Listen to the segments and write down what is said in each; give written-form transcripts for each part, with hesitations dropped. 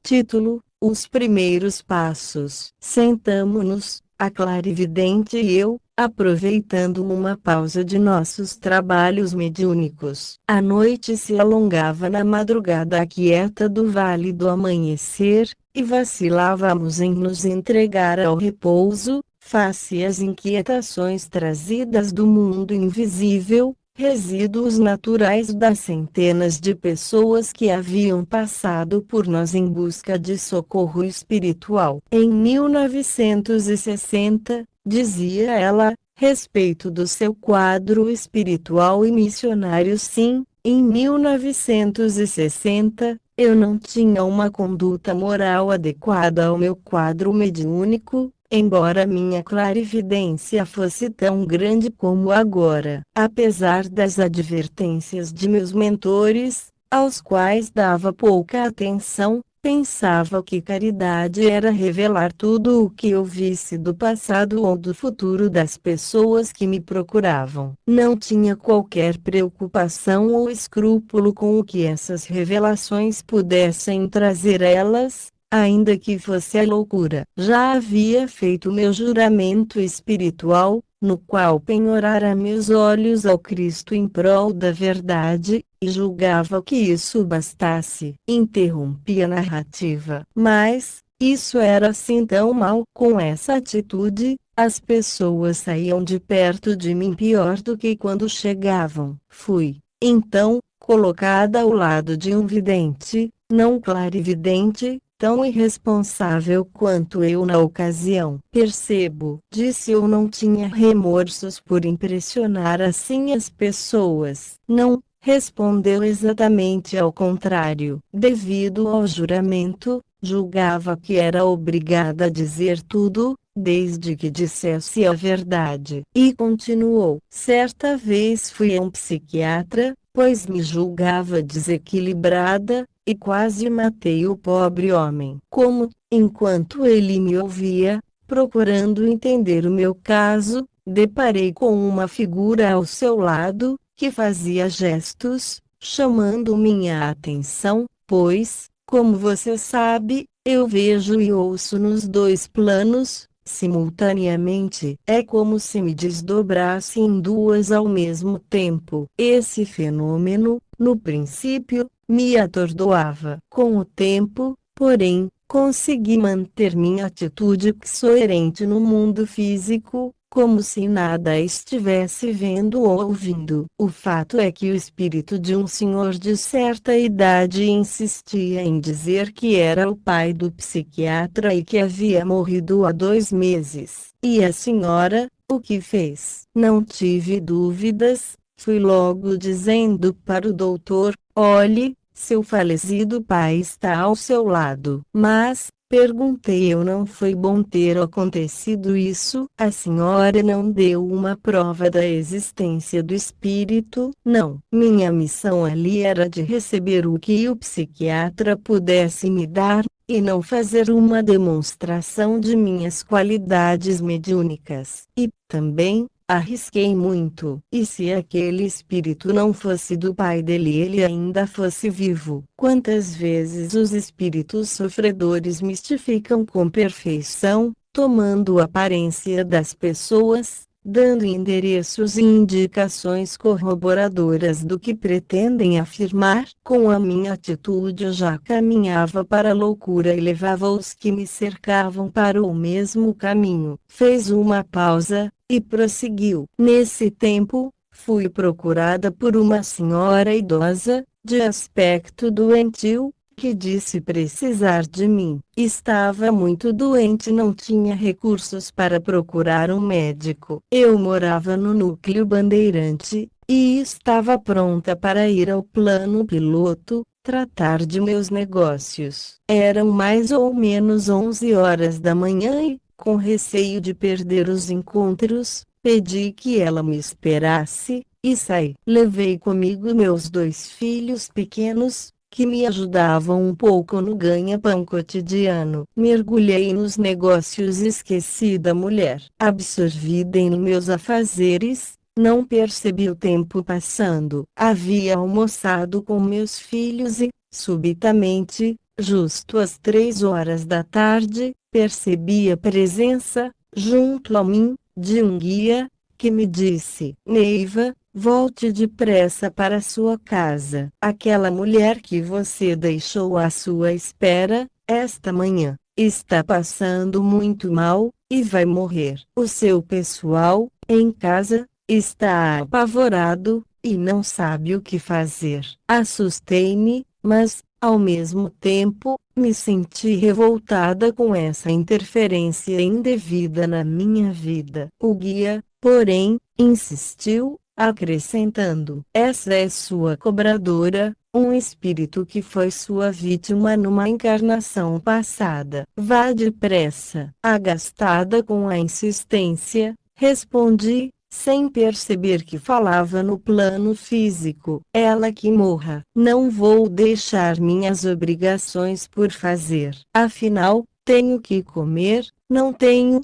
Título: Os primeiros passos. Sentamo-nos, a clarividente e eu, aproveitando uma pausa de nossos trabalhos mediúnicos. A noite se alongava na madrugada quieta do Vale do Amanhecer, e vacilávamos em nos entregar ao repouso, face às inquietações trazidas do mundo invisível, resíduos naturais das centenas de pessoas que haviam passado por nós em busca de socorro espiritual. Em 1960, dizia ela, respeito do seu quadro espiritual e missionário, sim, em 1960, eu não tinha uma conduta moral adequada ao meu quadro mediúnico, embora minha clarividência fosse tão grande como agora. Apesar das advertências de meus mentores, aos quais dava pouca atenção, pensava que caridade era revelar tudo o que eu visse do passado ou do futuro das pessoas que me procuravam. Não tinha qualquer preocupação ou escrúpulo com o que essas revelações pudessem trazer elas, ainda que fosse a loucura. Já havia feito meu juramento espiritual, no qual penhorara meus olhos ao Cristo em prol da verdade, e julgava que isso bastasse. Interrompi a narrativa. Mas, isso era assim tão mal? Com essa atitude, as pessoas saíam de perto de mim pior do que quando chegavam. Fui, então, colocada ao lado de um vidente, não clarividente, tão irresponsável quanto eu na ocasião. Percebo, disse eu, não tinha remorsos por impressionar assim as pessoas. Não, respondeu, exatamente ao contrário. Devido ao juramento, julgava que era obrigada a dizer tudo, desde que dissesse a verdade. E continuou. Certa vez fui a um psiquiatra, pois me julgava desequilibrada, e quase matei o pobre homem. Como, enquanto ele me ouvia, procurando entender o meu caso, deparei com uma figura ao seu lado, que fazia gestos, chamando minha atenção, pois, como você sabe, eu vejo e ouço nos dois planos, simultaneamente. É como se me desdobrasse em duas ao mesmo tempo. Esse fenômeno, no princípio, me atordoava. Com o tempo, porém, consegui manter minha atitude coerente no mundo físico, como se nada estivesse vendo ou ouvindo. O fato é que o espírito de um senhor de certa idade insistia em dizer que era o pai do psiquiatra e que havia morrido há 2 meses. E a senhora, o que fez? Não tive dúvidas, fui logo dizendo para o doutor: olhe, seu falecido pai está ao seu lado. Mas, perguntei eu, não foi bom ter acontecido isso? A senhora não deu uma prova da existência do espírito? Não. Minha missão ali era de receber o que o psiquiatra pudesse me dar, e não fazer uma demonstração de minhas qualidades mediúnicas. E, também, arrisquei muito. E se aquele espírito não fosse do pai dele, ele ainda fosse vivo? Quantas vezes os espíritos sofredores mistificam com perfeição, tomando a aparência das pessoas, dando endereços e indicações corroboradoras do que pretendem afirmar. Com a minha atitude eu já caminhava para a loucura e levava os que me cercavam para o mesmo caminho. Fez uma pausa, e prosseguiu. Nesse tempo, fui procurada por uma senhora idosa, de aspecto doentio, que disse precisar de mim. Estava muito doente e não tinha recursos para procurar um médico. Eu morava no núcleo Bandeirante, e estava pronta para ir ao plano piloto, tratar de meus negócios. Eram mais ou menos 11 horas da manhã e, com receio de perder os encontros, pedi que ela me esperasse, e saí. Levei comigo meus 2 filhos pequenos, que me ajudavam um pouco no ganha-pão cotidiano. Mergulhei nos negócios e esqueci da mulher. Absorvida em meus afazeres, não percebi o tempo passando. Havia almoçado com meus filhos e, subitamente, Justo às 3 horas da tarde, percebi a presença, junto a mim, de um guia, que me disse: Neiva, volte depressa para sua casa. Aquela mulher que você deixou à sua espera, esta manhã, está passando muito mal, e vai morrer. O seu pessoal, em casa, está apavorado, e não sabe o que fazer. Assustei-me, mas, ao mesmo tempo, me senti revoltada com essa interferência indevida na minha vida. O guia, porém, insistiu, acrescentando: essa é sua cobradora, um espírito que foi sua vítima numa encarnação passada. Vá depressa. Agastada com a insistência, respondi, sem perceber que falava no plano físico. Ela que morra. Não vou deixar minhas obrigações por fazer. Afinal, tenho que comer, não tenho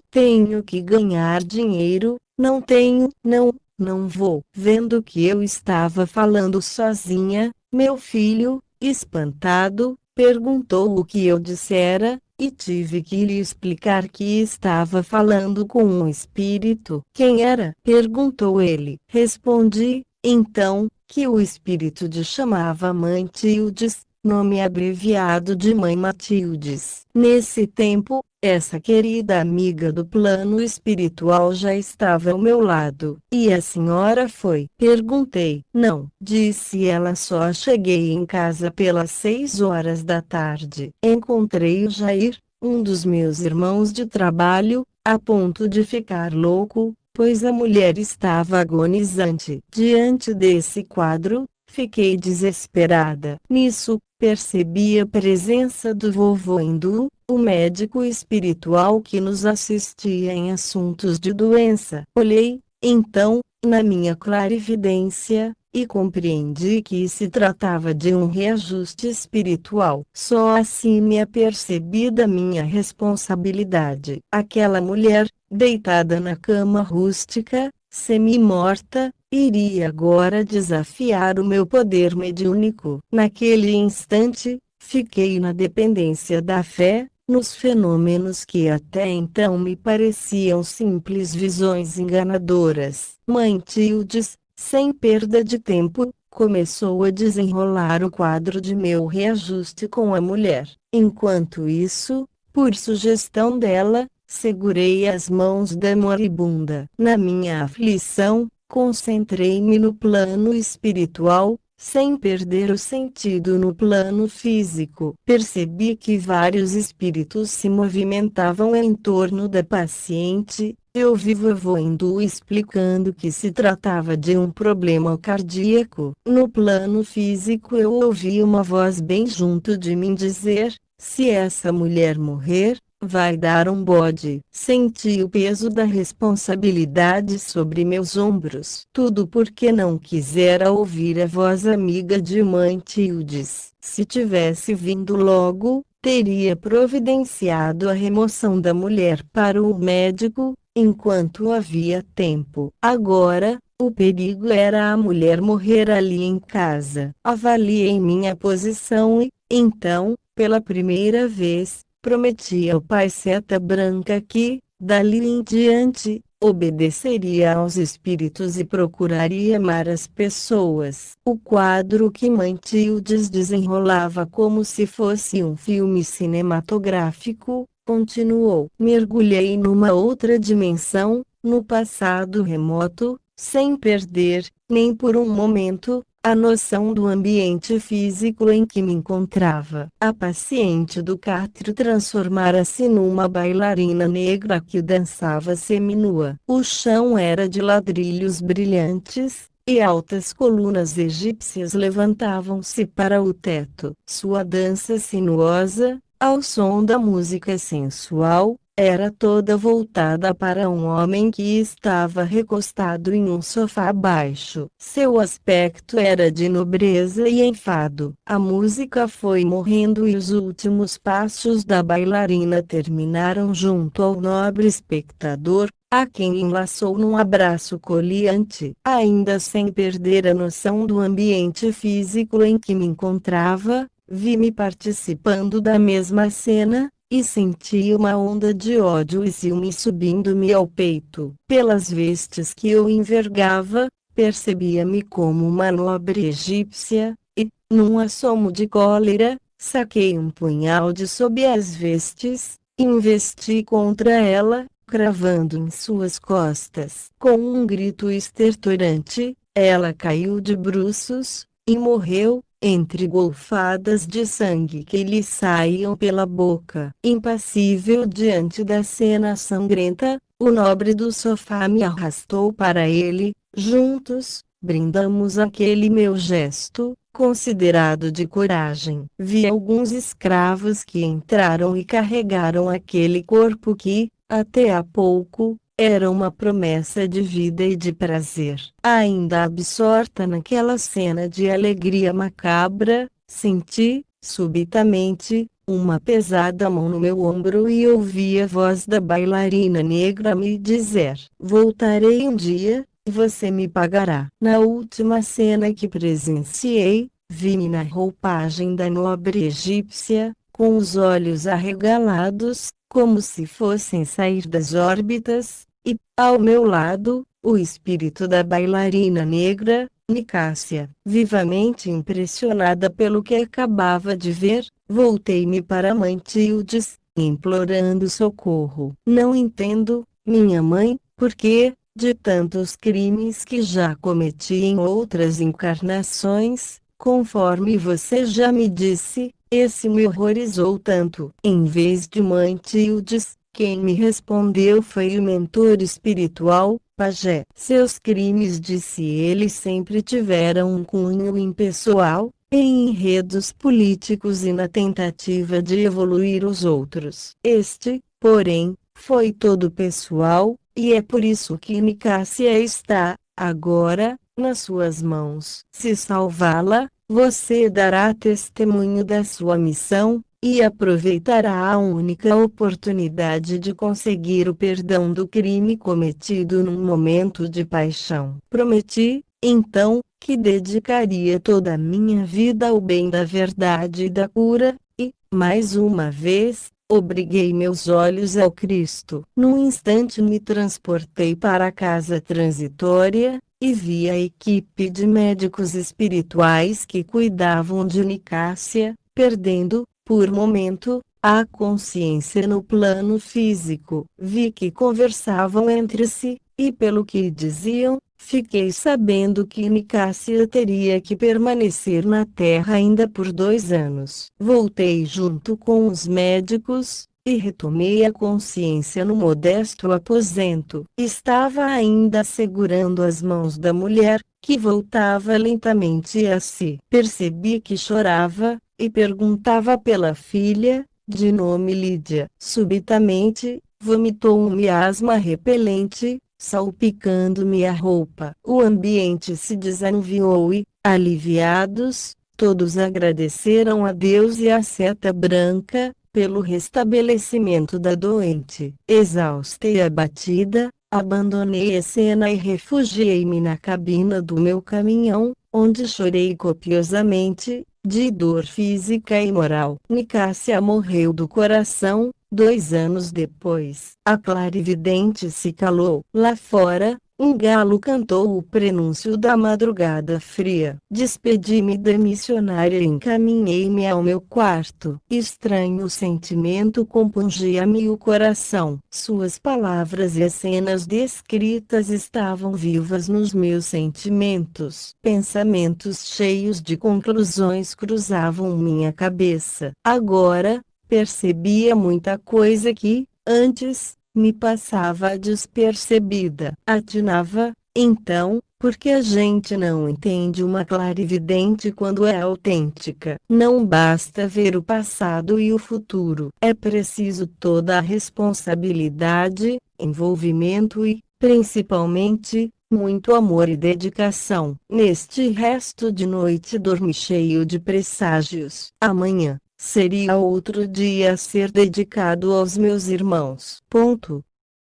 que ganhar dinheiro, não tenho, não vou. Vendo que eu estava falando sozinha, meu filho, espantado, perguntou o que eu dissera, e tive que lhe explicar que estava falando com um espírito. Quem era? Perguntou ele. Respondi, então, que o espírito de chamava Mãe Tildes, nome abreviado de Mãe Matildes. Nesse tempo, essa querida amiga do plano espiritual já estava ao meu lado. E a senhora foi? Perguntei. Não, disse ela, só cheguei em casa pelas 6 horas da tarde. Encontrei o Jair, um dos meus irmãos de trabalho, a ponto de ficar louco, pois a mulher estava agonizante. Diante desse quadro, fiquei desesperada. Nisso, percebi a presença do vovô hindu, o médico espiritual que nos assistia em assuntos de doença. Olhei, então, na minha clarividência, e compreendi que se tratava de um reajuste espiritual. Só assim me apercebi da minha responsabilidade. Aquela mulher, deitada na cama rústica, semi-morta, iria agora desafiar o meu poder mediúnico. Naquele instante, fiquei na dependência da fé, nos fenômenos que até então me pareciam simples visões enganadoras. Mãe Tildes, sem perda de tempo, começou a desenrolar o quadro de meu reajuste com a mulher. Enquanto isso, por sugestão dela, segurei as mãos da moribunda. Na minha aflição, concentrei-me no plano espiritual, sem perder o sentido no plano físico. Percebi que vários espíritos se movimentavam em torno da paciente. Eu vi vovô hindu explicando que se tratava de um problema cardíaco. No plano físico eu ouvi uma voz bem junto de mim dizer: se essa mulher morrer, vai dar um bode. Senti o peso da responsabilidade sobre meus ombros. Tudo porque não quisera ouvir a voz amiga de Mãe Tildes. Se tivesse vindo logo, teria providenciado a remoção da mulher para o médico, enquanto havia tempo. Agora, o perigo era a mulher morrer ali em casa. Avaliei minha posição e, então, pela primeira vez, prometi ao Pai Seta Branca que, dali em diante, obedeceria aos espíritos e procuraria amar as pessoas. O quadro que Mãe Tildes desenrolava como se fosse um filme cinematográfico, continuou. Mergulhei numa outra dimensão, no passado remoto, sem perder, nem por um momento, a noção do ambiente físico em que me encontrava. A paciente do catre transformara-se numa bailarina negra que dançava seminua. O chão era de ladrilhos brilhantes, e altas colunas egípcias levantavam-se para o teto. Sua dança sinuosa, ao som da música sensual, era toda voltada para um homem que estava recostado em um sofá baixo. Seu aspecto era de nobreza e enfado. A música foi morrendo e os últimos passos da bailarina terminaram junto ao nobre espectador, a quem enlaçou num abraço coliante. Ainda sem perder a noção do ambiente físico em que me encontrava, vi-me participando da mesma cena, e senti uma onda de ódio e ciúme subindo-me ao peito. Pelas vestes que eu envergava, percebia-me como uma nobre egípcia, e, num assomo de cólera, saquei um punhal de sob as vestes, e investi contra ela, cravando em suas costas. Com um grito estertorante, ela caiu de bruços, e morreu, entre golfadas de sangue que lhe saíam pela boca. Impassível diante da cena sangrenta, o nobre do sofá me arrastou para ele. Juntos, brindamos aquele meu gesto, considerado de coragem. Vi alguns escravos que entraram e carregaram aquele corpo que, até há pouco, era uma promessa de vida e de prazer. Ainda absorta naquela cena de alegria macabra, senti, subitamente, uma pesada mão no meu ombro e ouvi a voz da bailarina negra me dizer: "Voltarei um dia, e você me pagará." Na última cena que presenciei, vi-me na roupagem da nobre egípcia, com os olhos arregalados, como se fossem sair das órbitas, e, ao meu lado, o espírito da bailarina negra, Nicásia. Vivamente impressionada pelo que acabava de ver, voltei-me para Mantildes, implorando socorro. "Não entendo, minha mãe, porque, de tantos crimes que já cometi em outras encarnações, conforme você já me disse, esse me horrorizou tanto." Em vez de Mantildes, quem me respondeu foi o mentor espiritual, Pajé. "Seus crimes", disse ele, "sempre tiveram um cunho impessoal, em enredos políticos e na tentativa de evoluir os outros. Este, porém, foi todo pessoal, e é por isso que Nicásia está, agora, nas suas mãos. Se salvá-la, você dará testemunho da sua missão, e aproveitará a única oportunidade de conseguir o perdão do crime cometido num momento de paixão." Prometi, então, que dedicaria toda a minha vida ao bem da verdade e da cura, e, mais uma vez, obriguei meus olhos ao Cristo. Num instante me transportei para a casa transitória, e vi a equipe de médicos espirituais que cuidavam de Nicásia, perdendo, por momento, a consciência no plano físico. Vi que conversavam entre si, e pelo que diziam, fiquei sabendo que Nicásia teria que permanecer na Terra ainda por 2 anos. Voltei junto com os médicos, e retomei a consciência no modesto aposento. Estava ainda segurando as mãos da mulher, que voltava lentamente a si. Percebi que chorava, e perguntava pela filha, de nome Lídia. Subitamente, vomitou um miasma repelente, salpicando-me a roupa. O ambiente se desanuviou e, aliviados, todos agradeceram a Deus e a seta branca, pelo restabelecimento da doente. Exausta e abatida, abandonei a cena e refugiei-me na cabina do meu caminhão, onde chorei copiosamente, de dor física e moral. Nicásia morreu do coração, 2 anos depois. A clarividente se calou. Lá fora, um galo cantou o prenúncio da madrugada fria. Despedi-me da missionária e encaminhei-me ao meu quarto. Estranho sentimento compungia-me o coração. Suas palavras e as cenas descritas estavam vivas nos meus sentimentos. Pensamentos cheios de conclusões cruzavam minha cabeça. Agora, percebia muita coisa que, antes, me passava despercebida. Atinava, então, porque a gente não entende uma clarividente quando é autêntica. Não basta ver o passado e o futuro. É preciso toda a responsabilidade, envolvimento e, principalmente, muito amor e dedicação. Neste resto de noite dormi cheio de presságios. Amanhã seria outro dia a ser dedicado aos meus irmãos.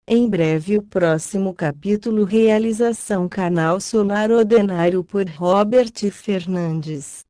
Em breve o próximo capítulo. Realização Canal Solar Ordinário por Robert Fernandes.